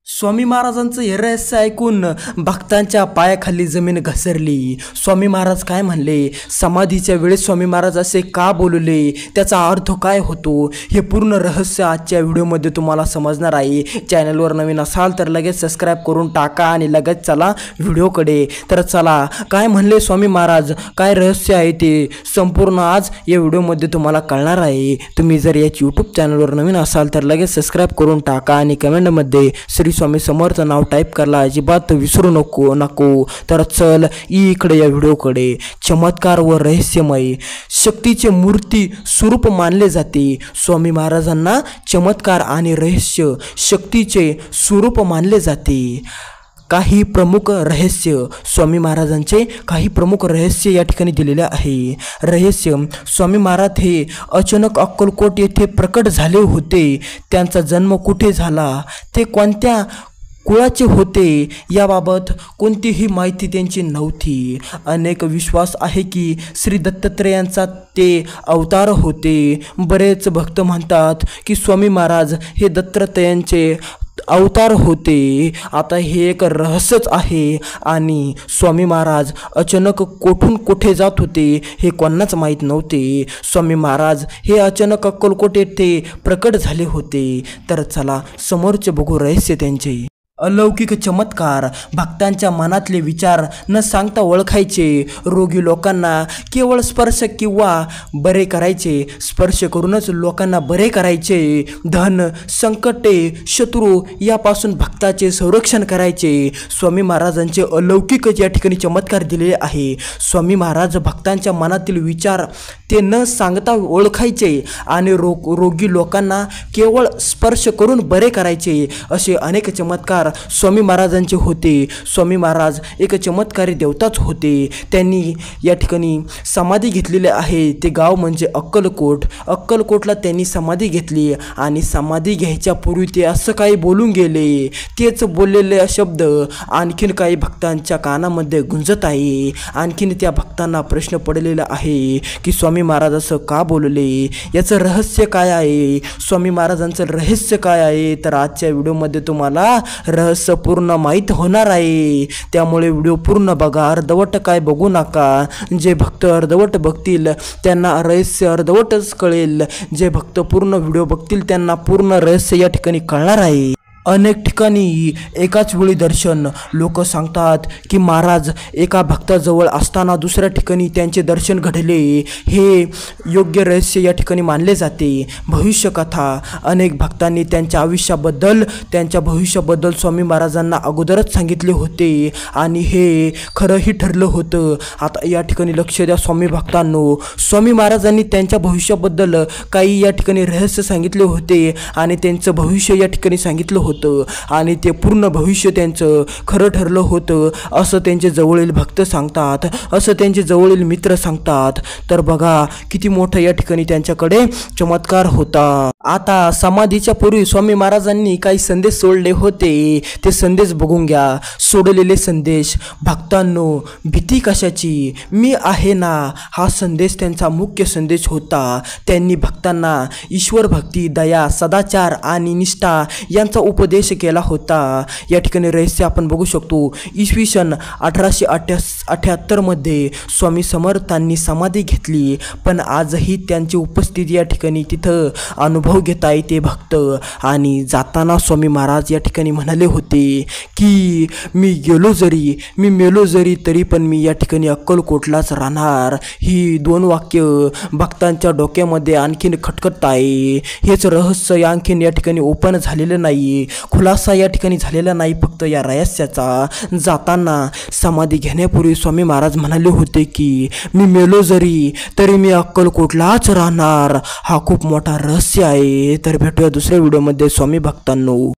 स्वामी महाराजांचं हे रहस्य ऐकून भक्तांच्या पायाखाली जमीन घसरली। स्वामी महाराज काय म्हणले, समाधीच्या वेळेस स्वामी महाराज असे का बोलले, त्याचा अर्थ काय होतो, हे पूर्ण रहस्य आजच्या व्हिडिओमध्ये तुम्हाला समजणार आहे। चॅनलवर नवीन असाल तर लगेच सबस्क्राईब करून टाका आणि लगेच चला व्हिडिओकडे। तर चला, काय म्हणले स्वामी महाराज, काय रहस्य आहे ते संपूर्ण आज या व्हिडिओमध्ये तुम्हाला कळणार आहे। तुम्ही जर या यूट्यूब चॅनलवर नवीन असाल तर लगेच सबस्क्राईब करून टाका आणि कमेंटमध्ये श्री स्वामी समर्थ नाव टाईप करायला अजिबात विसरू नको। तर चल इकडे या व्हिडिओकडे। चमत्कार व रहस्यमय शक्तीचे मूर्ती स्वरूप मानले जाते। स्वामी महाराजांना चमत्कार आणि रहस्य शक्तीचे स्वरूप मानले जाते। काही प्रमुख रहस्य, स्वामी महाराजांचे काही प्रमुख रहस्य या ठिकाणी दिलेले आहे। रहस्य, स्वामी महाराज हे अचानक अक्कलकोट येथे प्रकट झाले होते। त्यांचा जन्म कुठे झाला, ते कोणत्या कुळाचे होते याबाबत कोणतीही माहिती त्यांची नव्हती। अनेक विश्वास आहे की श्री दत्तात्रेयांचा ते अवतार होते। बरेच भक्त म्हणतात की स्वामी महाराज हे दत्तात्रेयांचे अवतार होते। आता हे एक रहस्यच आहे आणि स्वामी महाराज अचानक कोठून कुठे जात होते हे कोणाच माहीत नव्हते। स्वामी महाराज हे अचानक अक्कलकोट येथे प्रकट झाले होते। तर चला समोरचे बघू रहस्य त्यांचे। अलौकिक चमत्कार, भक्तांच्या मनातले विचार न सांगता ओळखायचे। रोगी लोकांना केवळ स्पर्श किंवा बरे करायचे, स्पर्श करूनच लोकांना बरे करायचे। धन संकटे शत्रू यापासून भक्ताचे संरक्षण करायचे। स्वामी महाराजांचे अलौकिक या ठिकाणी चमत्कार दिलेले आहे। स्वामी महाराज भक्तांच्या मनातील विचार ते न सांगता ओळखायचे आणि रोगी लोकांना केवळ स्पर्श करून बरे करायचे। असे अनेक चमत्कार स्वामी महाराजांचे होते। स्वामी महाराज एक चमत्कारी देवताच होते। त्यांनी या ठिकाणी समाधी घेतलेली आहे, ते गाव म्हणजे अक्कलकोट। अक्कलकोटला त्यांनी समाधी घेतली आणि समाधी घ्यायच्या पूर्वी ते असं काही बोलून गेले, तेच बोललेले शब्द आणखीन काही भक्तांच्या कानामध्ये गुंजत आहे। आणखीन त्या भक्तांना प्रश्न पडलेला आहे की स्वामी महाराज असं का बोलले, याचं रहस्य काय आहे, स्वामी महाराजांचं रहस्य काय आहे। तर आजच्या व्हिडिओमध्ये तुम्हाला रहस्य पूर्ण माहीत होणार आहे, त्यामुळे व्हिडिओ पूर्ण बघा, अर्धवट काय बघू नका। जे भक्त अर्धवट बघतील त्यांना रहस्य अर्धवटच कळेल, जे भक्त पूर्ण व्हिडिओ बघतील त्यांना पूर्ण रहस्य या ठिकाणी कळणार आहे। अनेक ठिकाणी एकाच वेळी दर्शन, लोक सांगतात की महाराज एका भक्ताजवळ असताना दुसऱ्या ठिकाणी त्यांचे दर्शन घडले, हे योग्य रहस्य या ठिकाणी मानले जाते। भविष्यकथा, अनेक भक्तांनी त्यांच्या आयुष्याबद्दल त्यांच्या भविष्याबद्दल स्वामी महाराजांना अगोदरच सांगितले होते आणि हे खरंही ठरलं होतं। आता या ठिकाणी लक्ष द्या स्वामी भक्तांनो, स्वामी महाराजांनी त्यांच्या भविष्याबद्दल काही या ठिकाणी रहस्य सांगितले होते आणि त्यांचं भविष्य या ठिकाणी सांगितलं होतं आणि ते पूर्ण भविष्य त्यांचं खरं ठरलं होतं असं त्यांचे जवळील भक्त सांगतात, असं त्यांचे जवळील मित्र सांगतात। तर बघा किती मोठा या ठिकाणी त्यांच्याकडे चमत्कार होता। आता समाधीच्या पूर्वी स्वामी महाराजांनी काही संदेश सोडले होते, ते संदेश बघून घ्या। सोडलेले संदेश, भक्तांनो भीती कशाची, मी आहे ना, हा संदेश त्यांचा मुख्य संदेश होता। त्यांनी भक्तांना ईश्वर भक्ती, दया, सदाचार आणि निष्ठा यांचा उपदेश केला होता। या ठिकाणी रहस्य आपण बघू शकतो। इसवी सन 1878 मध्ये स्वामी समर्थांनी समाधी घेतली, पण आजही त्यांची उपस्थिती या ठिकाणी तिथं अनुभव घेत आहे ते भक्त। आणि जाताना स्वामी महाराज या ठिकाणी म्हणाले होते की मी मेलो जरी तरी पण मी या ठिकाणी अक्कलकोटलाच राहणार। ही दोन वाक्य भक्तांच्या डोक्यामध्ये आणखीन खटखट आहे। हेच रहस्य आणखीन या ठिकाणी ओपन झालेलं नाही, खुलासा या ठिकाणी झालेला नाही फक्त या रहस्याचा। जाताना समाधी घेण्यापूर्वी स्वामी महाराज म्हणाले होते की मी मेलो जरी तरी मी अक्कलकोटलाच राहणार। हा खूप मोठा रहस्य आहे। तर भेटूया दुसऱ्या व्हिडिओमध्ये स्वामी भक्तांनो।